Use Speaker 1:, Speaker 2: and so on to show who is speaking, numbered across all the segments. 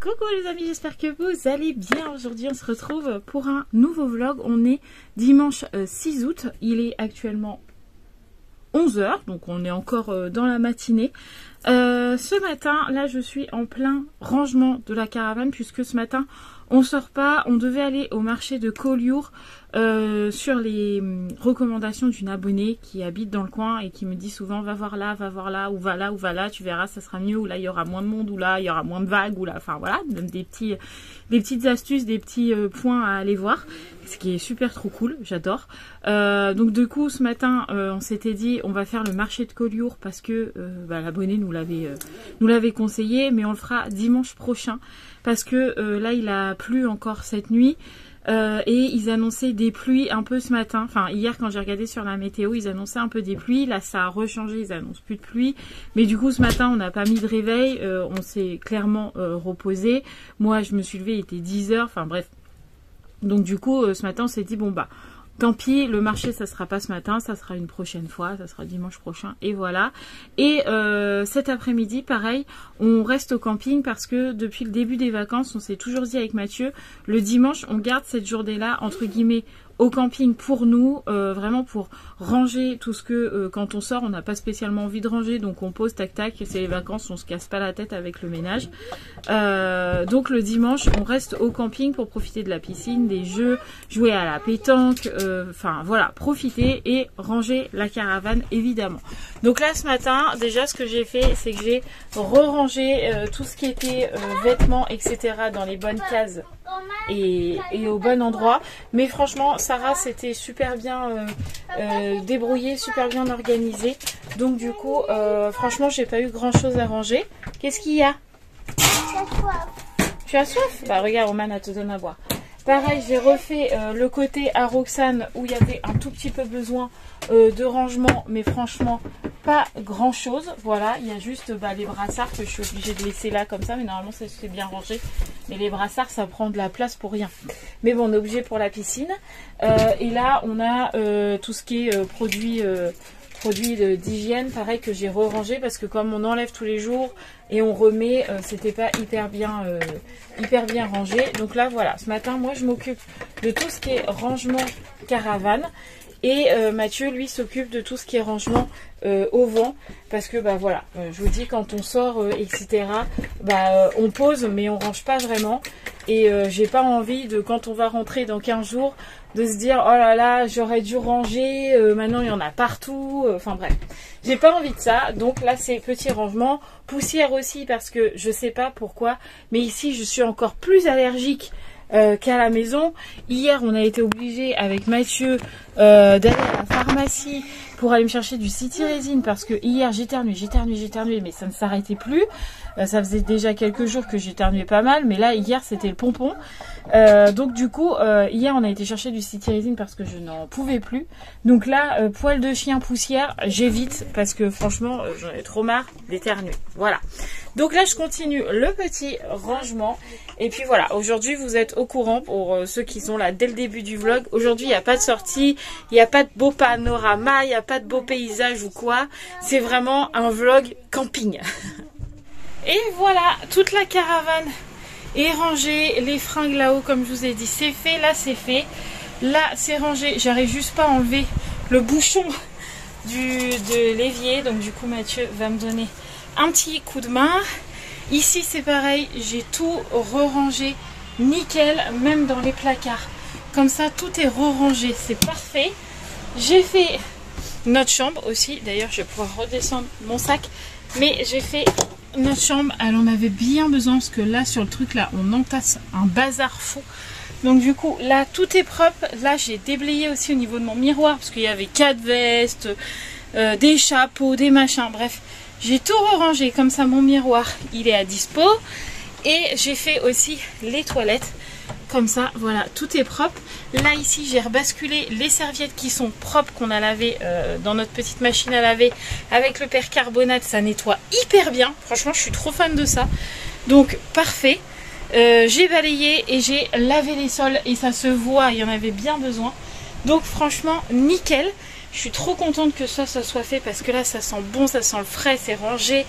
Speaker 1: Coucou les amis, j'espère que vous allez bien. Aujourd'hui on se retrouve pour un nouveau vlog. On est dimanche 6 août, il est actuellement 11 h, donc on est encore dans la matinée. Ce matin, là je suis en plein rangement de la caravane puisque ce matin on sort pas, on devait aller au marché de Collioure sur les recommandations d'une abonnée qui habite dans le coin et qui me dit souvent va voir là, ou va là, tu verras ça sera mieux, ou là il y aura moins de monde, ou là il y aura moins de vagues, ou là, enfin voilà, donne des petites astuces, des petits points à aller voir, ce qui est super trop cool, j'adore. Donc du coup ce matin on s'était dit on va faire le marché de Collioure parce que l'abonné nous l'avait conseillé, mais on le fera dimanche prochain parce que là il a plu encore cette nuit. Et ils annonçaient des pluies un peu ce matin, enfin hier quand j'ai regardé sur la météo ils annonçaient un peu des pluies, là ça a rechangé, ils annoncent plus de pluie, mais du coup ce matin on n'a pas mis de réveil, on s'est clairement reposé, moi je me suis levée, il était 10 h, enfin bref, donc du coup ce matin on s'est dit bon bah tant pis, le marché ça sera pas ce matin, ça sera une prochaine fois, ça sera dimanche prochain et voilà. Et cet après-midi pareil, on reste au camping parce que depuis le début des vacances, on s'est toujours dit avec Mathieu, le dimanche on garde cette journée-là entre guillemets au camping pour nous, vraiment pour ranger tout ce que quand on sort on n'a pas spécialement envie de ranger, donc on pose tac tac, c'est les vacances, on se casse pas la tête avec le ménage. Donc le dimanche on reste au camping pour profiter de la piscine, des jeux, jouer à la pétanque, enfin voilà, profiter et ranger la caravane évidemment. Donc là ce matin déjà ce que j'ai fait c'est que j'ai re-rangé tout ce qui était vêtements etc dans les bonnes cases et au bon endroit, mais franchement Sarah s'était super bien débrouillée, super bien organisée, donc du coup franchement j'ai pas eu grand chose à ranger. Qu'est-ce qu'il y a? Tu as soif? Bah regarde, Roman elle te donne à boire. Pareil, j'ai refait le côté à Roxane où il y avait un tout petit peu besoin de rangement, mais franchement pas grand chose. Voilà, il y a juste les brassards que je suis obligée de laisser là comme ça, mais normalement ça se fait bien rangé. Mais les brassards ça prend de la place pour rien. Mais bon, on est obligé pour la piscine. Et là on a tout ce qui est produits d'hygiène, pareil que j'ai re-rangé parce que comme on enlève tous les jours et on remet, c'était pas hyper bien rangé. Donc là voilà, ce matin moi je m'occupe de tout ce qui est rangement caravane et Mathieu lui s'occupe de tout ce qui est rangement au vent parce que voilà, je vous dis quand on sort etc on pose mais on range pas vraiment et j'ai pas envie de quand on va rentrer dans 15 jours de se dire oh là là j'aurais dû ranger, maintenant il y en a partout, enfin bref, j'ai pas envie de ça. Donc là c'est petit rangement, poussière aussi parce que je sais pas pourquoi mais ici je suis encore plus allergique qu'à la maison. Hier on a été obligé avec Mathieu d'aller à la pharmacie pour aller me chercher du cityrésine parce que hier j'éternuais mais ça ne s'arrêtait plus. Ça faisait déjà quelques jours que j'éternuais pas mal, mais là hier c'était le pompon. Donc du coup hier on a été chercher du cityrésine parce que je n'en pouvais plus. Donc là poil de chien, poussière, j'évite parce que franchement j'en ai trop marre d'éternuer. Voilà. Donc là je continue le petit rangement et puis voilà, aujourd'hui vous êtes au courant pour ceux qui sont là dès le début du vlog. Aujourd'hui il n'y a pas de sortie, il n'y a pas de beau panorama, il n'y a pas de beau paysage ou quoi. C'est vraiment un vlog camping. Et voilà, toute la caravane est rangée, les fringues là-haut comme je vous ai dit c'est fait, là c'est fait, là c'est rangé, j'arrive juste pas à enlever le bouchon de l'évier, donc du coup Mathieu va me donner un petit coup de main. Ici c'est pareil, j'ai tout re-rangé nickel, même dans les placards, comme ça tout est re-rangé, c'est parfait. J'ai fait notre chambre aussi, d'ailleurs je vais pouvoir redescendre mon sac, mais j'ai fait notre chambre, elle en avait bien besoin parce que là sur le truc là on entasse un bazar fou. Donc du coup là tout est propre. Là j'ai déblayé aussi au niveau de mon miroir parce qu'il y avait 4 vestes, des chapeaux, des machins, bref j'ai tout rangé comme ça. Mon miroir il est à dispo et j'ai fait aussi les toilettes comme ça, voilà, tout est propre. Là ici j'ai rebasculé les serviettes qui sont propres qu'on a lavées dans notre petite machine à laver avec le percarbonate, ça nettoie hyper bien, franchement je suis trop fan de ça, donc parfait. J'ai balayé et j'ai lavé les sols et ça se voit, il y en avait bien besoin, donc franchement nickel. Je suis trop contente que ça soit fait parce que là ça sent bon, ça sent le frais, c'est rangé.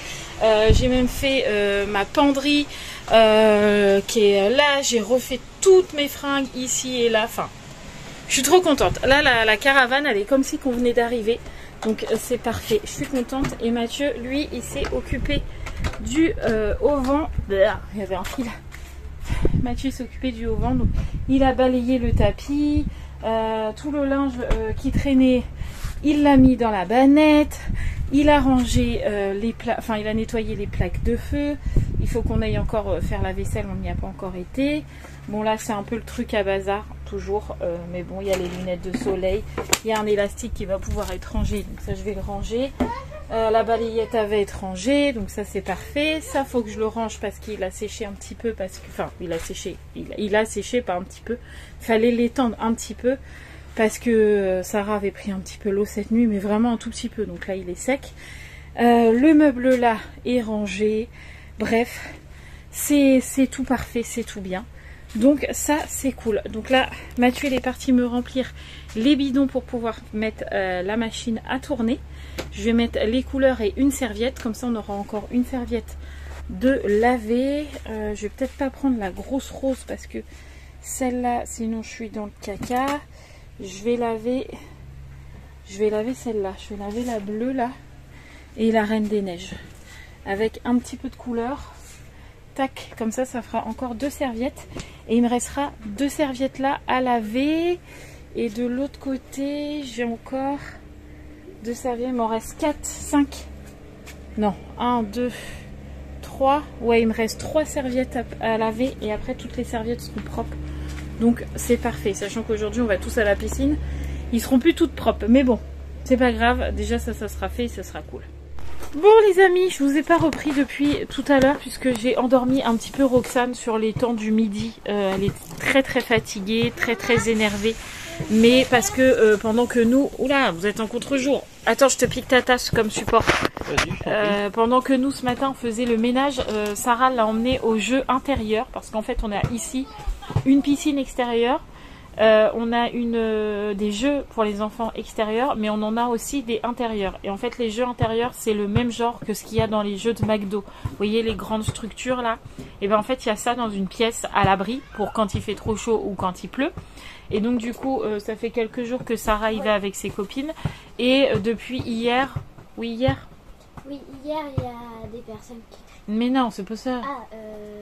Speaker 1: J'ai même fait ma penderie qui est là. J'ai refait toutes mes fringues ici et là. Enfin, je suis trop contente. Là la caravane elle est comme si qu'on venait d'arriver. Donc c'est parfait. Je suis contente. Et Mathieu, lui, il s'est occupé du auvent. Il y avait un fil. Mathieu s'est occupé du auvent. Donc il a balayé le tapis. Tout le linge qui traînait, il l'a mis dans la bannette. Il a rangé les plats, enfin il a nettoyé les plaques de feu. Il faut qu'on aille encore faire la vaisselle, on n'y a pas encore été. Bon là c'est un peu le truc à bazar, toujours. Mais bon, il y a les lunettes de soleil. Il y a un élastique qui va pouvoir être rangé, donc ça je vais le ranger. La balayette avait été rangée, donc ça c'est parfait. Ça faut que je le range parce qu'il a séché un petit peu, parce que, enfin il a séché, il a séché pas un petit peu. Il fallait l'étendre un petit peu parce que Sarah avait pris un petit peu l'eau cette nuit, mais vraiment un tout petit peu. Donc là il est sec. Le meuble là est rangé. Bref, c'est tout parfait, c'est tout bien. Donc ça c'est cool. Donc là Mathieu il est parti me remplir les bidons pour pouvoir mettre la machine à tourner. Je vais mettre les couleurs et une serviette, comme ça on aura encore une serviette de laver. Je vais peut-être pas prendre la grosse rose parce que celle-là, sinon je suis dans le caca. Je vais laver celle-là. Je vais laver la bleue là et la Reine des Neiges avec un petit peu de couleur. Tac, comme ça, ça fera encore 2 serviettes. Et il me restera 2 serviettes là à laver. Et de l'autre côté, j'ai encore 2 serviettes. Il m'en reste 4, 5. Non, 1, 2, 3. Ouais, il me reste 3 serviettes à laver. Et après, toutes les serviettes seront propres. Donc, c'est parfait. Sachant qu'aujourd'hui, on va tous à la piscine. Ils seront plus toutes propres. Mais bon, c'est pas grave. Déjà, ça sera fait et ça sera cool. Bon les amis, je vous ai pas repris depuis tout à l'heure puisque j'ai endormi un petit peu Roxane sur les temps du midi. Elle est très fatiguée, très énervée. Mais parce que pendant que nous... Oula, vous êtes en contre-jour. Attends, je te pique ta tasse comme support. Pendant que nous ce matin on faisait le ménage, Sarah l'a emmenée au jeu intérieur. Parce qu'en fait on a ici une piscine extérieure. On a des jeux pour les enfants extérieurs, mais on en a aussi des intérieurs. Et en fait, les jeux intérieurs, c'est le même genre que ce qu'il y a dans les jeux de McDo. Vous voyez les grandes structures là? Et bien en fait, il y a ça dans une pièce à l'abri pour quand il fait trop chaud ou quand il pleut. Et donc du coup, ça fait quelques jours que Sarah y va avec ses copines. Et depuis hier... Oui, hier?
Speaker 2: Oui, hier, il y a des personnes qui...
Speaker 1: Mais non, c'est pas ça.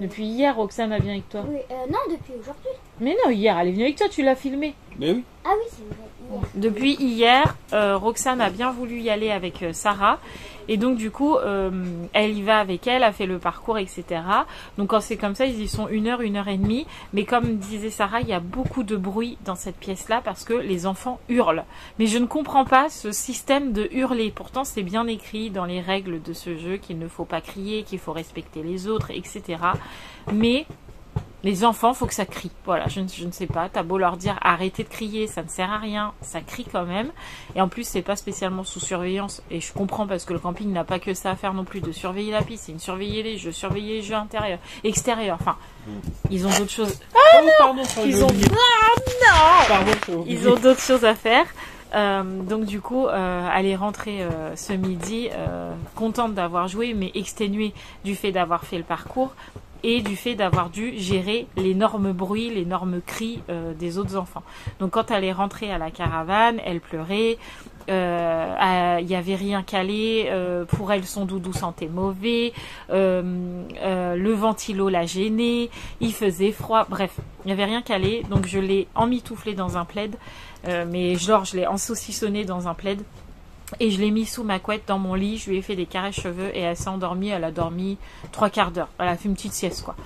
Speaker 1: Depuis hier, Roxane a bien avec toi.
Speaker 2: Oui, non, depuis aujourd'hui.
Speaker 1: Mais non, hier, elle est venue avec toi, tu l'as filmée.
Speaker 3: Mais oui.
Speaker 2: Ah oui, c'est vrai. Hier.
Speaker 1: Depuis hier, Roxane a bien voulu y aller avec Sarah. Et donc du coup, elle y va avec elle, a fait le parcours, etc. Donc quand c'est comme ça, ils y sont 1 heure, 1 heure et demie. Mais comme disait Sarah, il y a beaucoup de bruit dans cette pièce-là parce que les enfants hurlent. Mais je ne comprends pas ce système de hurler. Pourtant, c'est bien écrit dans les règles de ce jeu qu'il ne faut pas crier, qu'il faut respecter les autres, etc. Mais... les enfants, faut que ça crie. Voilà, je ne sais pas. T'as beau leur dire arrêtez de crier, ça ne sert à rien. Ça crie quand même. Et en plus, c'est pas spécialement sous surveillance. Et je comprends parce que le camping n'a pas que ça à faire non plus, de surveiller la piscine, surveiller les jeux intérieurs, extérieurs. Enfin, ils ont d'autres choses. Ah non,
Speaker 3: pardon,
Speaker 1: ils ont... Ah, non ils ont d'autres choses à faire. Donc du coup, elle est rentrée ce midi, contente d'avoir joué, mais exténuée du fait d'avoir fait le parcours. Et du fait d'avoir dû gérer l'énorme bruit, l'énorme cri des autres enfants. Donc quand elle est rentrée à la caravane, elle pleurait, il n'y avait rien calé, pour elle son doudou sentait mauvais, le ventilo la gênait, il faisait froid, bref, il n'y avait rien calé, donc je l'ai emmitouflée dans un plaid, mais genre je l'ai ensaucissonnée dans un plaid. Et je l'ai mis sous ma couette dans mon lit, je lui ai fait des caresses cheveux et elle s'est endormie, elle a dormi 3/4 d'heure. Elle a fait une petite sieste quoi.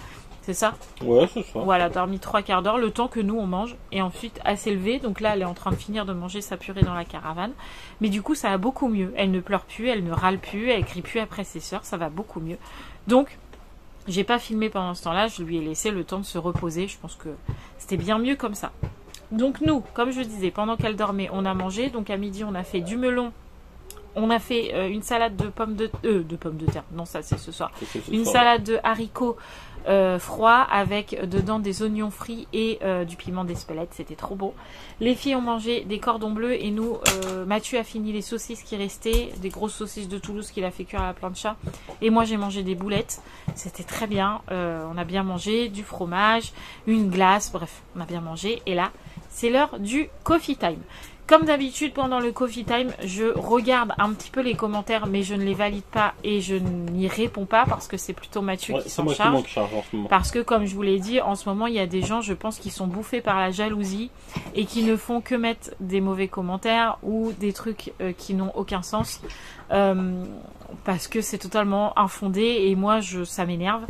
Speaker 1: C'est ça?
Speaker 3: Ouais, c'est ça.
Speaker 1: Voilà, elle a dormi 3/4 d'heure, le temps que nous on mange. Et ensuite elle s'est levée, donc là elle est en train de finir de manger sa purée dans la caravane. Mais du coup ça va beaucoup mieux. Elle ne pleure plus, elle ne râle plus, elle crie plus après ses sœurs, ça va beaucoup mieux. Donc j'ai pas filmé pendant ce temps-là, je lui ai laissé le temps de se reposer. Je pense que c'était bien mieux comme ça. Donc nous, comme je disais, pendant qu'elle dormait, on a mangé. Donc à midi on a fait du melon On a fait une salade de pommes de terre. Non, ça c'est ce soir. Une
Speaker 3: soir.
Speaker 1: salade de haricots froids avec dedans des oignons frits et du piment d'Espelette. C'était trop beau. Les filles ont mangé des cordons bleus et nous, Mathieu a fini les saucisses qui restaient, des grosses saucisses de Toulouse qu'il a fait cuire à la plancha. Et moi j'ai mangé des boulettes. C'était très bien. On a bien mangé, du fromage, une glace, bref, on a bien mangé. Et là, c'est l'heure du coffee time. Comme d'habitude, pendant le coffee time, je regarde un petit peu les commentaires, mais je ne les valide pas et je n'y réponds pas parce que c'est plutôt Mathieu qui s'en charge.
Speaker 3: En ce moment.
Speaker 1: Parce que, comme je vous l'ai dit, en ce moment, il y a des gens, je pense, qui sont bouffés par la jalousie et qui ne font que mettre des mauvais commentaires ou des trucs qui n'ont aucun sens. Parce que c'est totalement infondé et moi ça m'énerve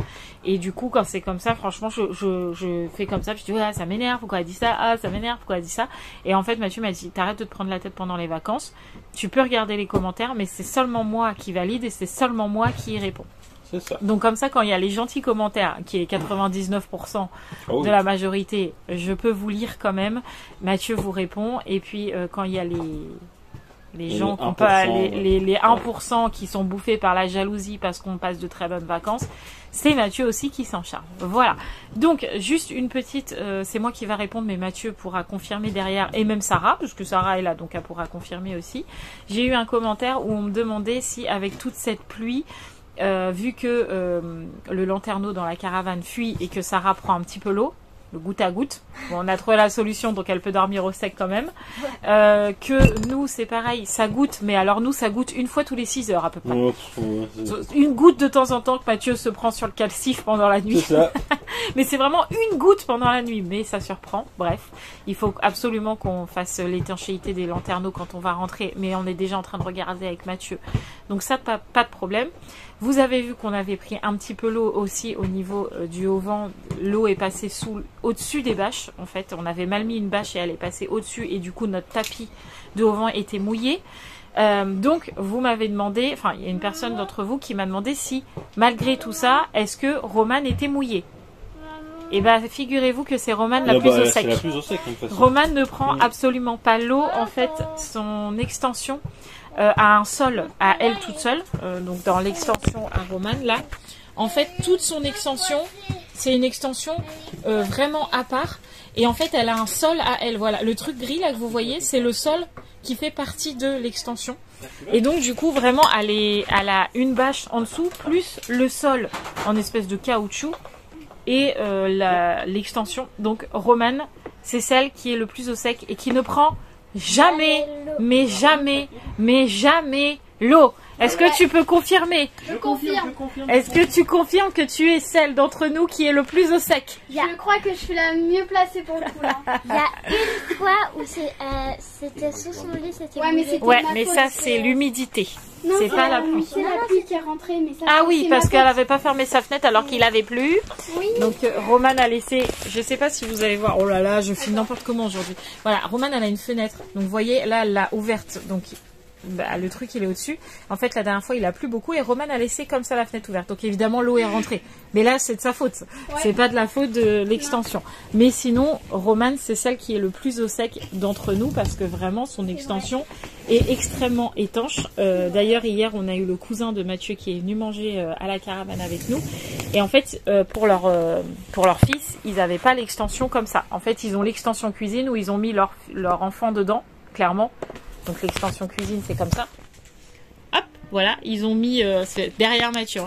Speaker 1: et du coup quand c'est comme ça franchement je fais comme ça puis je dis ouais, ça m'énerve, pourquoi elle dit ça, ah ça m'énerve, pourquoi elle dit ça, et en fait Mathieu m'a dit t'arrêtes de te prendre la tête pendant les vacances, tu peux regarder les commentaires mais c'est seulement moi qui valide et c'est seulement moi qui y réponds.
Speaker 3: C'est ça.
Speaker 1: Donc comme ça quand il y a les gentils commentaires qui est 99% de la majorité, je peux vous lire quand même, Mathieu vous répond et puis quand il y a les gens qui ont pas les 1% qui sont bouffés par la jalousie parce qu'on passe de très bonnes vacances, c'est Mathieu aussi qui s'en charge. Voilà. Donc juste une petite, c'est moi qui va répondre, mais Mathieu pourra confirmer derrière, et même Sarah, parce que Sarah est là, donc elle pourra confirmer aussi. J'ai eu un commentaire où on me demandait si avec toute cette pluie, vu que le lanterneau dans la caravane fuit et que Sarah prend un petit peu l'eau, le goutte à goutte. Bon, on a trouvé la solution, donc elle peut dormir au sec quand même. Que nous, c'est pareil, ça goutte, mais alors nous, ça goutte une fois tous les 6 heures à peu près. Une goutte de temps en temps que Mathieu se prend sur le calcif pendant la nuit.
Speaker 3: C'est ça.
Speaker 1: Mais c'est vraiment une goutte pendant la nuit, mais ça surprend. Bref, il faut absolument qu'on fasse l'étanchéité des lanterneaux quand on va rentrer, mais on est déjà en train de regarder avec Mathieu. Donc ça, pas de problème. Vous avez vu qu'on avait pris un petit peu l'eau aussi au niveau du auvent. L'eau est passée au-dessus des bâches. En fait, on avait mal mis une bâche et elle est passée au-dessus. Et du coup, notre tapis de auvent était mouillé. Donc, vous m'avez demandé, enfin, il y a une personne d'entre vous qui m'a demandé si, malgré tout ça, est-ce que Romane était mouillée? Et bien, figurez-vous que c'est Romane la plus au sec.
Speaker 3: La plus au sec, de toute façon.
Speaker 1: Romane ne prend absolument pas l'eau. En fait, son extension a un sol à elle toute seule. Donc, dans l'extension à Romane, là, en fait, toute son extension, c'est une extension vraiment à part. Et en fait, elle a un sol à elle. Voilà, le truc gris là que vous voyez, c'est le sol qui fait partie de l'extension. Et donc, du coup, vraiment, elle a une bâche en dessous, plus le sol en espèce de caoutchouc et l'extension. Donc, Romane, c'est celle qui est le plus au sec et qui ne prend jamais, mais jamais, mais jamais l'eau. Est-ce que tu peux confirmer?
Speaker 2: Je confirme.
Speaker 1: Est-ce que tu confirmes que tu es celle d'entre nous qui est le plus au sec?
Speaker 2: Je crois que je suis la mieux placée pour le coup là. Il y a une fois où c'était sous son lit, c'était
Speaker 1: Ouais, mais ça c'est l'humidité. C'est pas la pluie.
Speaker 2: C'est la pluie qui est rentrée, mais ça.
Speaker 1: Ah oui, parce qu'elle n'avait pas fermé sa fenêtre alors qu'il avait plu.
Speaker 2: Oui.
Speaker 1: Donc Romane a laissé, je sais pas si vous allez voir, oh là là, je file n'importe comment aujourd'hui. Voilà, Romane elle a une fenêtre, donc vous voyez, là elle l'a ouverte, donc bah, le truc il est au-dessus. En fait la dernière fois il a plu beaucoup et Romane a laissé comme ça la fenêtre ouverte. Donc évidemment l'eau est rentrée. Mais là c'est de sa faute. Ouais. C'est pas de la faute de l'extension. Mais sinon Romane c'est celle qui est le plus au sec d'entre nous parce que vraiment son extension est extrêmement étanche. D'ailleurs hier on a eu le cousin de Mathieu qui est venu manger à la caravane avec nous. Et en fait pour leur fils ils n'avaient pas l'extension comme ça. En fait ils ont l'extension cuisine où ils ont mis leur enfant dedans, clairement. Donc l'extension cuisine c'est comme ça. Hop, voilà, ils ont mis derrière Mathieu. En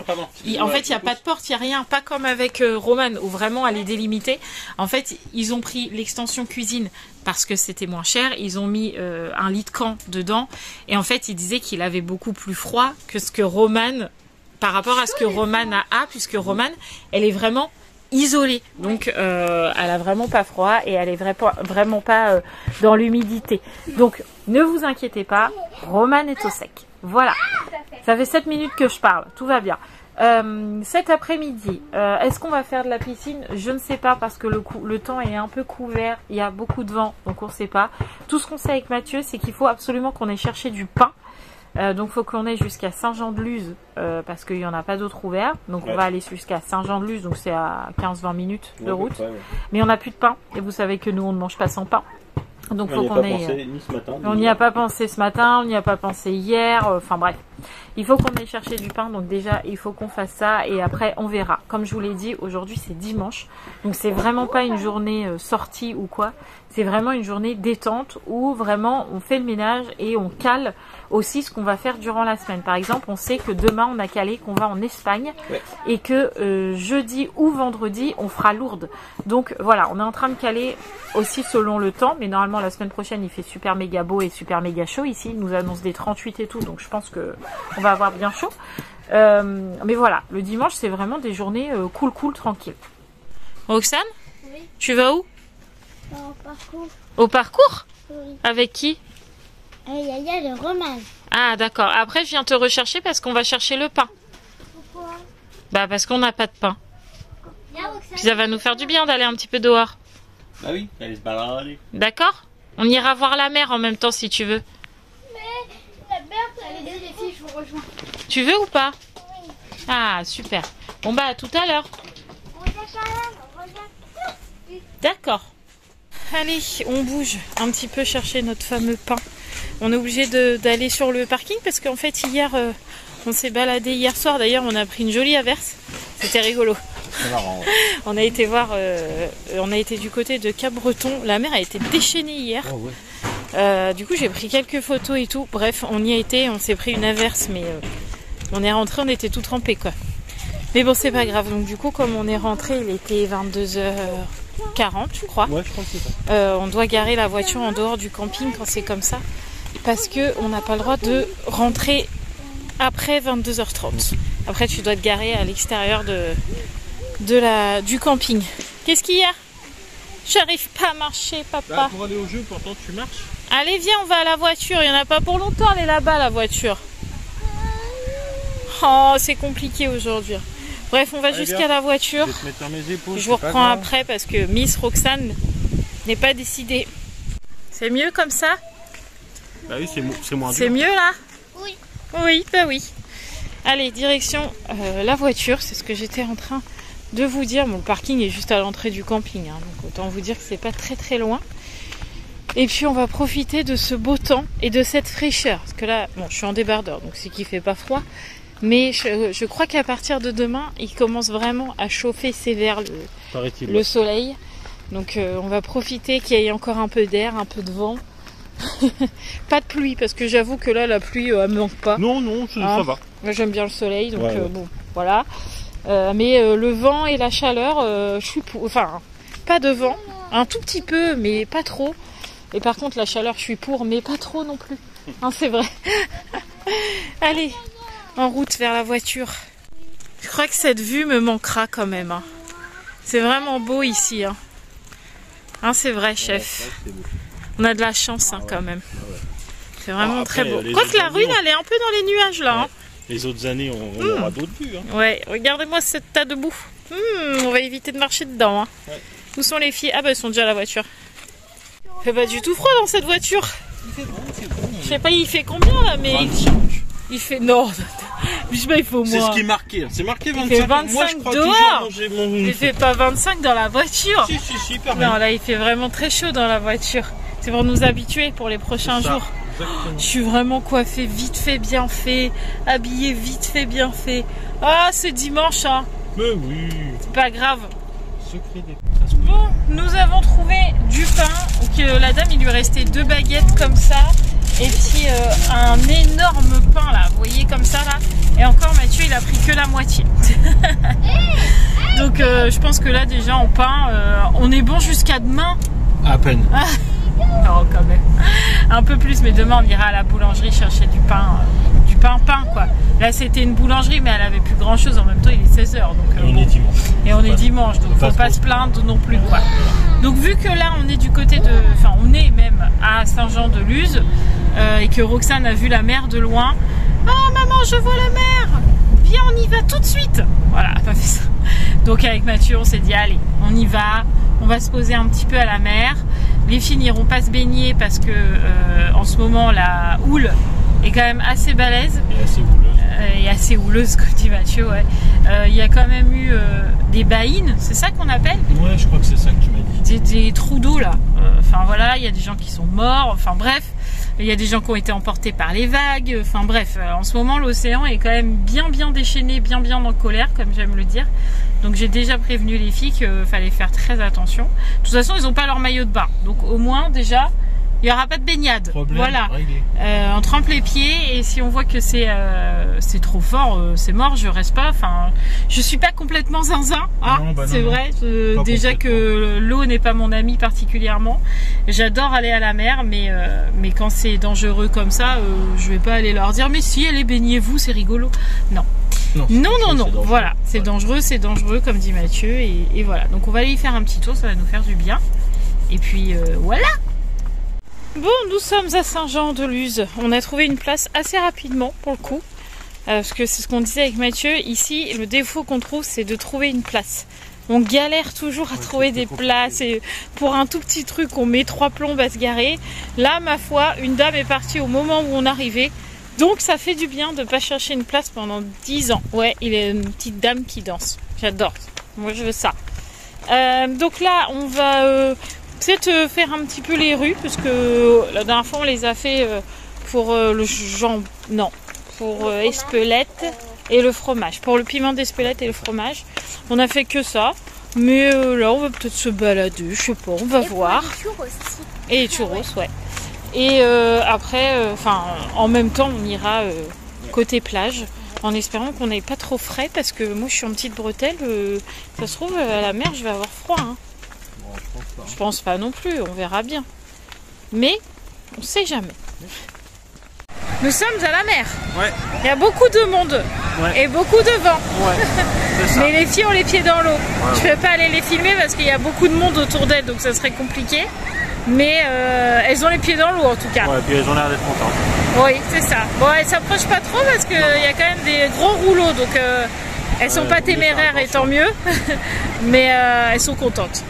Speaker 1: fait il n'y a pas de porte, il n'y a rien, pas comme avec Romane où vraiment elle est délimitée. En fait ils ont pris l'extension cuisine parce que c'était moins cher. Ils ont mis un lit de camp dedans. Et en fait ils disaient qu'il avait beaucoup plus froid que ce que Romane, par rapport à ce que Romane a, puisque Romane elle est vraiment isolée, donc elle a vraiment pas froid et elle est vraiment pas dans l'humidité. Donc ne vous inquiétez pas, Romane est au sec. Voilà, ça fait 7 minutes que je parle, tout va bien. Cet après-midi, est-ce qu'on va faire de la piscine? Je ne sais pas parce que le temps est un peu couvert, il y a beaucoup de vent, donc on ne sait pas. Tout ce qu'on sait avec Mathieu, c'est qu'il faut absolument qu'on ait cherché du pain. Donc il faut qu'on aille jusqu'à Saint-Jean-de-Luz parce qu'il n'y en a pas d'autres ouverts. Donc on va aller jusqu'à Saint-Jean-de-Luz, donc c'est à 15-20 minutes de route. Mais on n'a plus de pain et vous savez que nous on ne mange pas sans pain. Donc
Speaker 3: On
Speaker 1: faut
Speaker 3: n'y a
Speaker 1: qu'on
Speaker 3: pas
Speaker 1: ait...
Speaker 3: pensé ni ce matin.
Speaker 1: On n'y a pas pensé ce matin, on n'y a pas pensé hier, enfin bref. Il faut qu'on aille chercher du pain, donc déjà il faut qu'on fasse ça et après on verra. Comme je vous l'ai dit, aujourd'hui c'est dimanche, donc c'est vraiment pas une journée sortie ou quoi. C'est vraiment une journée détente où vraiment on fait le ménage et on cale aussi ce qu'on va faire durant la semaine. Par exemple, on sait que demain on a calé qu'on va en Espagne et que jeudi ou vendredi on fera Lourdes. Donc voilà, on est en train de caler aussi selon le temps, mais normalement la semaine prochaine il fait super méga beau et super méga chaud ici. Il nous annonce des 38 et tout, donc je pense que on va avoir bien chaud. Mais voilà, le dimanche c'est vraiment des journées cool, tranquille. Roxane,
Speaker 2: Oui.
Speaker 1: Tu vas où?
Speaker 2: Au parcours.
Speaker 1: Au parcours?
Speaker 2: Oui.
Speaker 1: Avec qui?
Speaker 2: Il y a le roman.
Speaker 1: Ah d'accord, après je viens te rechercher parce qu'on va chercher le pain.
Speaker 2: Pourquoi?
Speaker 1: Bah parce qu'on n'a pas de pain.
Speaker 2: Là, Roxane.
Speaker 1: Puis ça va nous faire du bien d'aller un petit peu dehors.
Speaker 3: Bah oui, allez se balader.
Speaker 1: D'accord? On ira voir la mer en même temps si tu veux.
Speaker 2: La Berthe, allez, les filles, je vous rejoins.
Speaker 1: Tu veux ou pas?
Speaker 2: Oui.
Speaker 1: Ah super. Bon bah à tout à l'heure.
Speaker 2: On regarde quand même, on regarde.
Speaker 1: D'accord. Allez, on bouge un petit peu chercher notre fameux pain. On est obligé d'aller sur le parking parce qu'en fait hier on s'est baladé hier soir. D'ailleurs on a pris une jolie averse. C'était rigolo.
Speaker 3: C'est marrant. Ouais.
Speaker 1: On a été voir, on a été du côté de Cap-Breton. La mer a été déchaînée hier.
Speaker 3: Oh, ouais.
Speaker 1: Du coup j'ai pris quelques photos et tout. Bref, on y a été, on s'est pris une averse, mais on est rentré, on était tout trempés quoi. Mais bon c'est pas grave. Donc du coup comme on est rentré, il était 22h40 je crois.
Speaker 3: Ouais, je crois que c'est ça.
Speaker 1: On doit garer la voiture en dehors du camping quand c'est comme ça. Parce que on n'a pas le droit de rentrer après 22h30. Après tu dois te garer à l'extérieur du camping. Qu'est-ce qu'il y a? J'arrive pas à marcher, papa.
Speaker 3: Bah, pour aller au jeu, pourtant tu marches.
Speaker 1: Allez, viens, on va à la voiture. Il n'y en a pas pour longtemps, elle est là-bas, la voiture. Oh, c'est compliqué aujourd'hui. Bref, on va jusqu'à la voiture.
Speaker 3: Je vais te mettre dans mes épaules.
Speaker 1: Je vous reprends après parce que Miss Roxane n'est pas décidée. C'est mieux comme ça?
Speaker 3: Bah oui, c'est moins dur.
Speaker 1: C'est mieux là?
Speaker 2: Oui.
Speaker 1: Oui, bah oui. Allez, direction la voiture. C'est ce que j'étais en train de vous dire. Bon, le parking est juste à l'entrée du camping. Hein, donc autant vous dire que c'est pas très loin. Et puis on va profiter de ce beau temps et de cette fraîcheur. Parce que là, bon, je suis en débardeur, donc c'est qu'il fait pas froid. Mais je crois qu'à partir de demain, il commence vraiment à chauffer sévère le soleil. Donc on va profiter qu'il y ait encore un peu d'air, un peu de vent. Pas de pluie, parce que j'avoue que là, la pluie, elle me manque pas.
Speaker 3: Non, ça va.
Speaker 1: Moi, j'aime bien le soleil, donc
Speaker 3: ouais.
Speaker 1: bon, voilà. Mais le vent et la chaleur, je suis pour... Enfin, pas de vent, un tout petit peu, mais pas trop. Et par contre, la chaleur, je suis pour, mais pas trop non plus. Hein, c'est vrai. Allez, en route vers la voiture. Je crois que cette vue me manquera quand même. Hein. C'est vraiment beau ici. Hein, c'est vrai, chef.
Speaker 3: Ouais,
Speaker 1: on a de la chance hein, quand même. C'est vraiment
Speaker 3: après,
Speaker 1: très beau. Quoique la rune, elle est un peu dans les nuages là. Hein.
Speaker 3: Les autres années, on aura d'autres vues. Hein.
Speaker 1: Ouais, regardez-moi cette tas de boue. On va éviter de marcher dedans. Hein.
Speaker 3: Ouais.
Speaker 1: Où sont les filles? Ah bah elles sont déjà à la voiture. Il fait pas du tout froid dans cette voiture.
Speaker 3: Il fait bon, c'est bon.
Speaker 1: Je sais pas, il fait combien là, mais il fait non. Je sais pas, il faut au moins.
Speaker 3: C'est ce qui est marqué. C'est marqué 25.
Speaker 1: Il fait 25
Speaker 3: Moi, je crois
Speaker 1: dehors.
Speaker 3: mon...
Speaker 1: Il fait pas 25 dans la voiture.
Speaker 3: Si, pareil.
Speaker 1: Non, là il fait vraiment très chaud dans la voiture. C'est pour nous habituer pour les prochains jours.
Speaker 3: Exactement.
Speaker 1: Je suis vraiment coiffée vite fait, bien fait, habillée vite fait, bien fait. Ah, c'est dimanche, hein.
Speaker 3: Mais oui.
Speaker 1: C'est pas grave.
Speaker 3: Secret des...
Speaker 1: Bon, nous avons trouvé du pain. Donc, la dame, il lui restait 2 baguettes comme ça. Et puis un énorme pain là, vous voyez comme ça là. Et encore Mathieu, il a pris que la moitié. Donc je pense que là déjà en pain, on est bon jusqu'à demain.
Speaker 3: À peine.
Speaker 1: Non, quand même. Un peu plus, mais demain on ira à la boulangerie chercher du pain quoi. Là c'était une boulangerie, mais elle avait plus grand chose. En même temps, il est 16h. Donc,
Speaker 3: on est dimanche.
Speaker 1: Et on est dimanche, donc faut pas se plaindre non plus quoi. Donc vu que là on est du côté de... Enfin on est même à Saint-Jean-de-Luz et que Roxane a vu la mer de loin. Oh maman, je vois la mer. Viens, on y va tout de suite. Voilà, elle a pas fait ça. Donc avec Mathieu, on s'est dit allez, on y va. On va se poser un petit peu à la mer. Les filles n'iront pas se baigner parce que en ce moment la houle est quand même assez balèze.
Speaker 3: Et assez houleuse.
Speaker 1: et assez houleuse, comme dit Mathieu, ouais. Il y a quand même eu des baïnes, c'est ça qu'on appelle?
Speaker 3: Ouais, je crois que c'est ça que tu m'as dit.
Speaker 1: Des trous d'eau là. Enfin voilà, il y a des gens qui sont morts, enfin bref. Il y a des gens qui ont été emportés par les vagues. Enfin bref, en ce moment l'océan est quand même bien déchaîné, bien en colère, comme j'aime le dire. Donc j'ai déjà prévenu les filles qu'il fallait faire très attention. De toute façon, ils n'ont pas leur maillot de bain. Donc au moins déjà, il n'y aura pas de baignade.
Speaker 3: Problème
Speaker 1: voilà.
Speaker 3: réglé.
Speaker 1: On trempe les pieds et si on voit que c'est trop fort, c'est mort, je reste pas. Enfin, je suis pas complètement zinzin, hein, c'est vrai. Déjà que l'eau n'est pas mon ami particulièrement. J'adore aller à la mer, mais quand c'est dangereux comme ça, je vais pas aller leur dire mais si, allez baignez-vous, c'est rigolo. Non. Non, voilà, c'est dangereux, comme dit Mathieu, et voilà. Donc on va aller y faire un petit tour, ça va nous faire du bien. Et puis voilà. Bon, nous sommes à Saint-Jean-de-Luz. On a trouvé une place assez rapidement pour le coup. Parce que c'est ce qu'on disait avec Mathieu. Ici, le défaut qu'on trouve, c'est de trouver une place. On galère toujours à trouver des places. Et pour un tout petit truc, on met 3 plombes à se garer. Là, ma foi, une dame est partie au moment où on arrivait. Donc ça fait du bien de ne pas chercher une place pendant 10 ans. Ouais, il y a une petite dame qui danse. J'adore. Moi, je veux ça. Donc là, on va... peut-être faire un petit peu les rues, parce que la dernière fois on les a fait pour le jambon, non, pour Espelette et le fromage, pour le piment d'Espelette et le fromage. On a fait que ça, mais là on va peut-être se balader, je sais pas, on va voir. Et les churros, ouais. Et après, en même temps on ira côté plage, en espérant qu'on n'ait pas trop frais, parce que moi je suis en petite bretelle, ça se trouve à la mer je vais avoir froid, hein. Je pense pas non plus, on verra bien. Mais on sait jamais. Nous sommes à la mer.
Speaker 3: Ouais.
Speaker 1: Il y a beaucoup de monde.
Speaker 3: Ouais.
Speaker 1: Et beaucoup de vent.
Speaker 3: Ouais.
Speaker 1: Mais les filles ont les pieds dans l'eau. Je ne vais pas aller les filmer parce qu'il y a beaucoup de monde autour d'elles, donc ça serait compliqué. Mais elles ont les pieds dans l'eau en tout cas.
Speaker 3: Ouais, puis elles ont l'air d'être contentes.
Speaker 1: Oui, c'est ça. Bon, elles s'approchent pas trop parce qu'il y a quand même des gros rouleaux, donc elles sont pas téméraires et tant mieux. Mais elles sont contentes.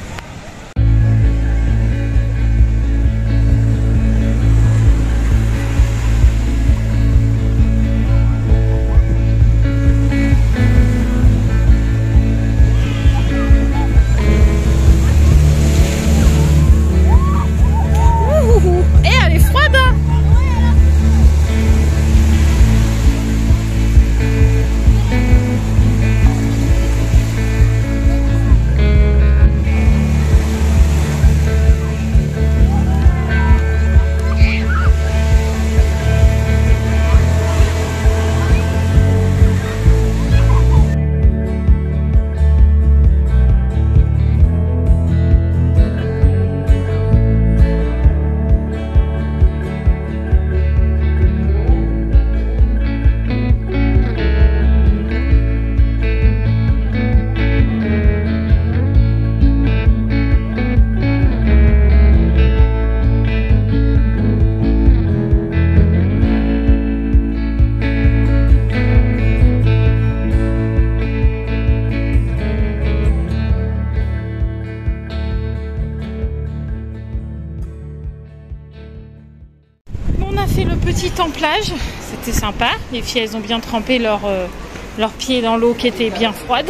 Speaker 1: En plage, c'était sympa, les filles elles ont bien trempé leurs pieds dans l'eau qui était bien froide.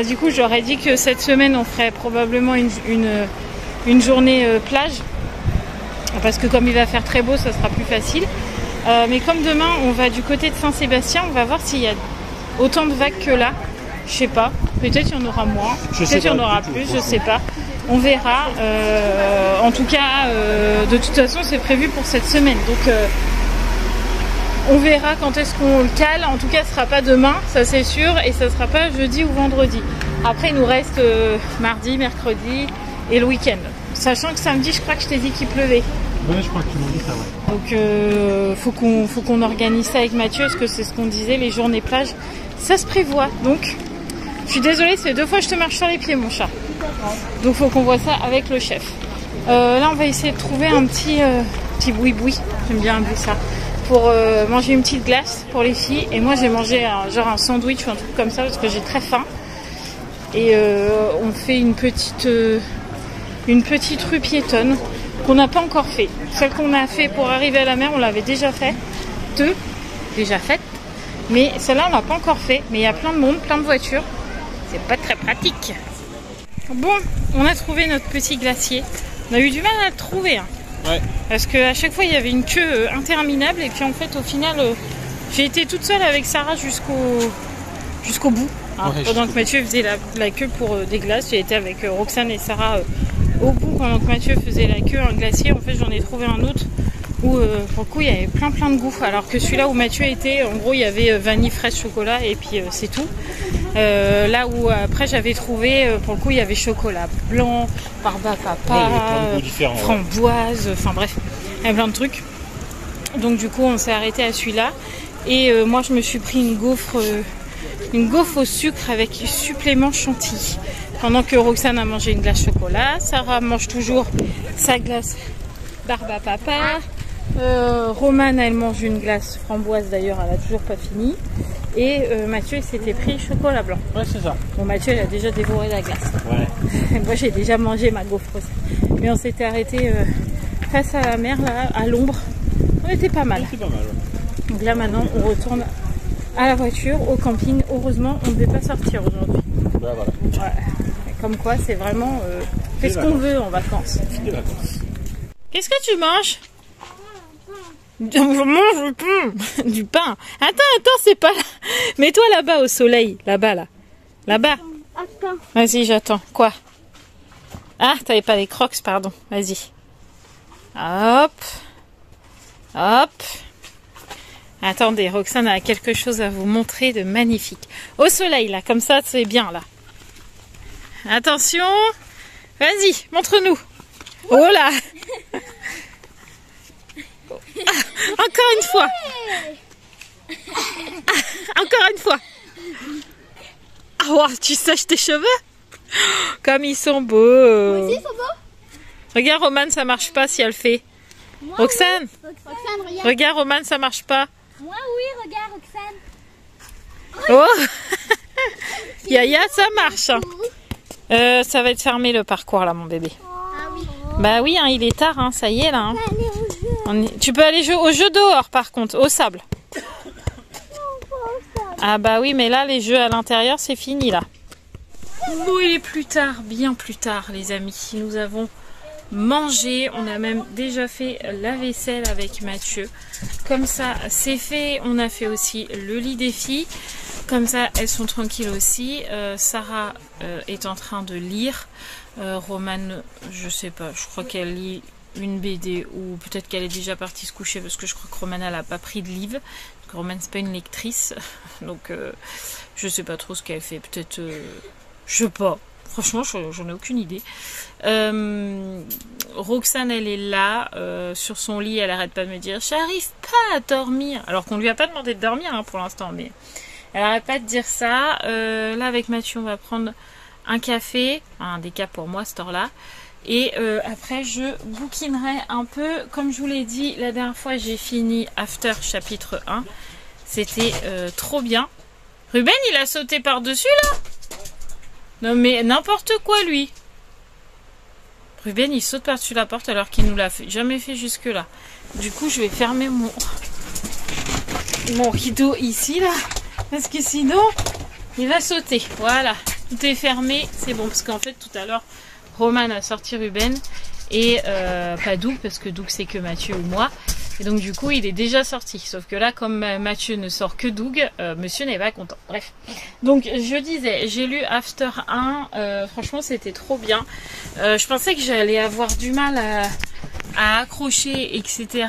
Speaker 1: Du coup j'aurais dit que cette semaine on ferait probablement une journée plage, parce que comme il va faire très beau ça sera plus facile. Mais comme demain on va du côté de Saint-Sébastien, on va voir s'il y a autant de vagues que là, je sais pas, peut-être il y en aura moins, peut-être il y en aura plus, je sais pas. On verra. En tout cas, de toute façon, c'est prévu pour cette semaine. Donc, on verra quand est-ce qu'on le cale. En tout cas, ce sera pas demain, ça c'est sûr. Et ça sera pas jeudi ou vendredi. Après, il nous reste mardi, mercredi et le week-end. Sachant que samedi, je crois que je t'ai dit qu'il pleuvait.
Speaker 3: Ouais, je crois que tu m'as dit ça, ouais.
Speaker 1: Donc, faut qu'on organise ça avec Mathieu, parce que c'est ce qu'on disait, les journées plage, ça se prévoit. Donc, je suis désolée, c'est 2 fois que je te marche sur les pieds, mon chat. Donc faut qu'on voit ça avec le chef. Là on va essayer de trouver un petit boui-boui, j'aime bien un peu ça, pour manger une petite glace pour les filles. Et moi j'ai mangé un sandwich ou un truc comme ça parce que j'ai très faim. Et on fait une petite rue piétonne qu'on n'a pas encore fait. Celle qu'on a fait pour arriver à la mer, on l'avait déjà fait. déjà faite. Mais celle-là, on l'a pas encore fait. Mais il y a plein de monde, plein de voitures. C'est pas très pratique. Bon, on a trouvé notre petit glacier. On a eu du mal à le trouver. Hein.
Speaker 3: Ouais.
Speaker 1: Parce qu'à chaque fois, il y avait une queue interminable. Et puis en fait, au final, j'ai été toute seule avec Sarah jusqu'au bout. Hein,
Speaker 3: ouais,
Speaker 1: pendant que Mathieu faisait la queue pour des glaces. J'ai été avec Roxane et Sarah au bout pendant que Mathieu faisait la queue. Un glacier, en fait, j'en ai trouvé un autre où pour le coup, il y avait plein de goûts. Alors que celui-là où Mathieu était, en gros, il y avait vanille, fraise, chocolat et puis c'est tout. Là où après j'avais trouvé, pour le coup, il y avait chocolat blanc, barbe à papa, framboise, enfin bref, il y a plein de trucs. Donc du coup, on s'est arrêté à celui-là. Et moi, je me suis pris une gaufre au sucre avec supplément chantilly. Pendant que Roxane a mangé une glace chocolat, Sarah mange toujours sa glace barbe à papa. Romane, elle mange une glace framboise, d'ailleurs, elle a toujours pas fini. Et Mathieu, il s'était pris chocolat blanc.
Speaker 3: Ouais, c'est ça.
Speaker 1: Bon, Mathieu, il a déjà dévoré la glace.
Speaker 3: Ouais.
Speaker 1: Moi, j'ai déjà mangé ma gaufre aussi. Mais on s'était arrêté face à la mer, là, à l'ombre. On était pas mal.
Speaker 3: C'est pas mal. Ouais.
Speaker 1: Donc là, maintenant, on retourne à la voiture, au camping. Heureusement, on ne devait pas sortir aujourd'hui.
Speaker 3: Bah, voilà.
Speaker 1: Ouais. Comme quoi, c'est vraiment... fait ce qu'on veut en vacances.
Speaker 3: Des vacances.
Speaker 1: Qu'est-ce que tu manges? Je mange du pain. Attends, c'est pas là. Mets-toi là-bas au soleil. Là-bas, là. Là-bas.
Speaker 2: Attends.
Speaker 1: Vas-y, j'attends. Quoi? Ah, t'avais pas les crocs, pardon. Vas-y. Hop. Hop. Attendez, Roxane a quelque chose à vous montrer de magnifique. Au soleil, là. Comme ça, c'est bien, là. Attention. Vas-y, montre-nous. Oh là. Encore une fois. Encore une fois. Ah, wow, tu sèches tes cheveux? Comme ils sont beaux.
Speaker 2: Moi aussi, ils sont beaux.
Speaker 1: Regarde, Romane, ça marche pas si elle fait.
Speaker 2: Moi,
Speaker 1: Roxane,
Speaker 2: oui. Roxane, regarde.
Speaker 1: regarde, Romane, ça marche pas.
Speaker 2: Moi, oui, regarde, Roxane.
Speaker 1: Oh. Yaya, ça marche. Ça va être fermé le parcours là, mon bébé.
Speaker 2: Ah oui.
Speaker 1: Bah oui, hein, il est tard, hein, ça y est là. Hein. Tu peux aller jouer au jeu dehors par contre, au sable. Ah bah oui, mais là les jeux à l'intérieur c'est fini là. Bon, il est plus tard, bien plus tard les amis. Nous avons mangé, on a même déjà fait la vaisselle avec Mathieu. Comme ça c'est fait, on a fait aussi le lit des filles. Comme ça elles sont tranquilles aussi. Sarah est en train de lire. Romane, je sais pas, je crois qu'elle lit une BD ou peut-être qu'elle est déjà partie se coucher parce que je crois que Romane elle a pas pris de livre. Parce que Romane c'est pas une lectrice, donc je sais pas trop ce qu'elle fait. Peut-être, je sais pas. Franchement, j'en ai aucune idée. Roxane, elle est là sur son lit, elle arrête pas de me dire j'arrive pas à dormir. Alors qu'on lui a pas demandé de dormir hein, pour l'instant, mais elle arrête pas de dire ça. Là avec Mathieu, on va prendre un café, un déca pour moi cette heure-là. Et après je bouquinerai un peu. Comme je vous l'ai dit la dernière fois, j'ai fini After chapitre 1. C'était trop bien. Ruben il a sauté par-dessus là. Non mais n'importe quoi lui. Ruben il saute par-dessus la porte alors qu'il nous l'a jamais fait jusque là. Du coup je vais fermer mon rideau ici là. Parce que sinon il va sauter. Voilà. Tout est fermé. C'est bon parce qu'en fait tout à l'heure Romane a sorti Ruben et pas Doug parce que Doug c'est que Mathieu ou moi et donc du coup il est déjà sorti, sauf que là comme Mathieu ne sort que Doug, monsieur n'est pas content. Bref, donc je disais, j'ai lu After 1, franchement c'était trop bien. Je pensais que j'allais avoir du mal à accrocher etc.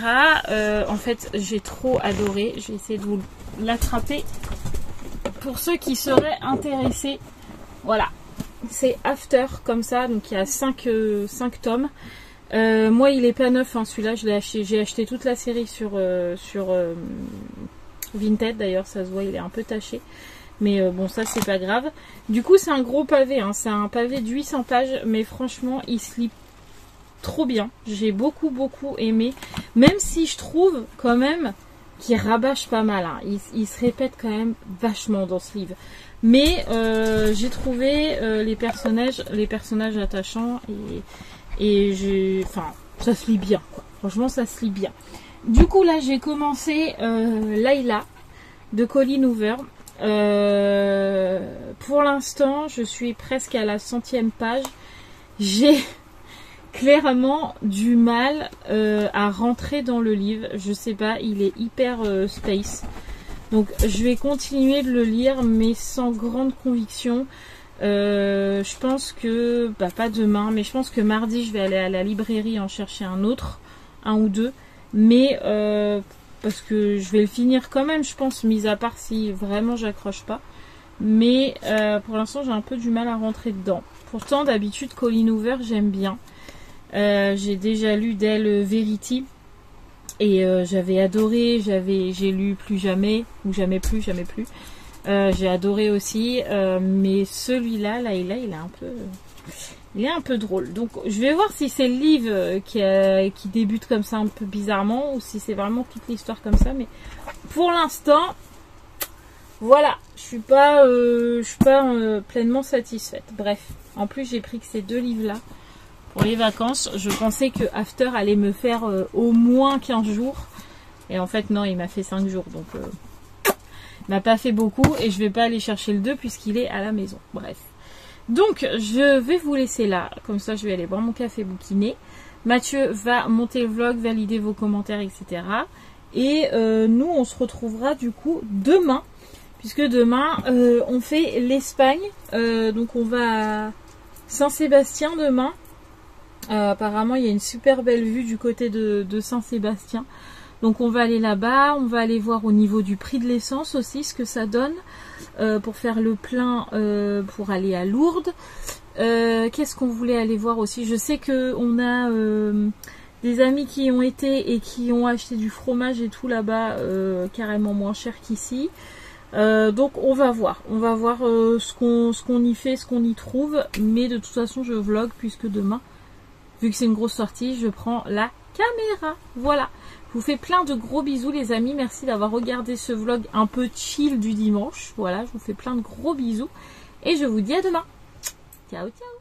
Speaker 1: En fait j'ai trop adoré. Je vais essayer de vous l'attraper pour ceux qui seraient intéressés. Voilà, c'est After comme ça, donc il y a 5 tomes. Moi il est pas neuf hein, celui-là, j'ai acheté toute la série sur Vinted, d'ailleurs ça se voit il est un peu taché, mais bon ça c'est pas grave. Du coup c'est un gros pavé, hein, c'est un pavé de 800 pages, mais franchement il se lit trop bien, j'ai beaucoup aimé, même si je trouve quand même qu'il rabâche pas mal, hein. Il se répète quand même vachement dans ce livre. Mais j'ai trouvé les personnages attachants et enfin ça se lit bien quoi. Franchement ça se lit bien. Du coup là j'ai commencé Layla de Colleen Hoover. Pour l'instant, je suis presque à la 100e page. J'ai clairement du mal à rentrer dans le livre. Je sais pas, il est hyper space. Donc je vais continuer de le lire, mais sans grande conviction. Je pense que, pas demain, mais je pense que mardi, je vais aller à la librairie en chercher un ou deux. Mais parce que je vais le finir quand même, je pense, mis à part si vraiment j'accroche pas. Mais pour l'instant, j'ai un peu du mal à rentrer dedans. Pourtant, d'habitude, Colleen Hoover, j'aime bien. J'ai déjà lu d'elle Verity. Et j'avais adoré, j'ai lu Plus Jamais, ou Jamais Plus. J'ai adoré aussi, mais celui-là, là, il est un peu drôle. Donc, je vais voir si c'est le livre qui débute comme ça un peu bizarrement, ou si c'est vraiment toute l'histoire comme ça. Mais pour l'instant, voilà, je suis pas pleinement satisfaite. Bref, en plus, j'ai pris que ces deux livres-là pour les vacances. Je pensais que After allait me faire au moins 15 jours. Et en fait, non, il m'a fait 5 jours. Donc, il m'a pas fait beaucoup. Et je vais pas aller chercher le 2 puisqu'il est à la maison. Bref. Donc, je vais vous laisser là. Comme ça, je vais aller boire mon café bouquiné. Mathieu va monter le vlog, valider vos commentaires, etc. Et nous, on se retrouvera du coup demain. Puisque demain, on fait l'Espagne. Donc, on va à Saint-Sébastien demain. Apparemment, il y a une super belle vue du côté de Saint-Sébastien. Donc, on va aller là-bas. On va aller voir au niveau du prix de l'essence aussi, ce que ça donne pour faire le plein pour aller à Lourdes. Qu'est-ce qu'on voulait aller voir aussi? Je sais qu'on a des amis qui ont été et qui ont acheté du fromage et tout là-bas carrément moins cher qu'ici. Donc on va voir ce qu'on y fait, ce qu'on y trouve, mais de toute façon je vlog puisque demain, vu que c'est une grosse sortie, je prends la caméra. Voilà, je vous fais plein de gros bisous les amis, merci d'avoir regardé ce vlog un peu chill du dimanche. Voilà, je vous fais plein de gros bisous et je vous dis à demain. Ciao ciao.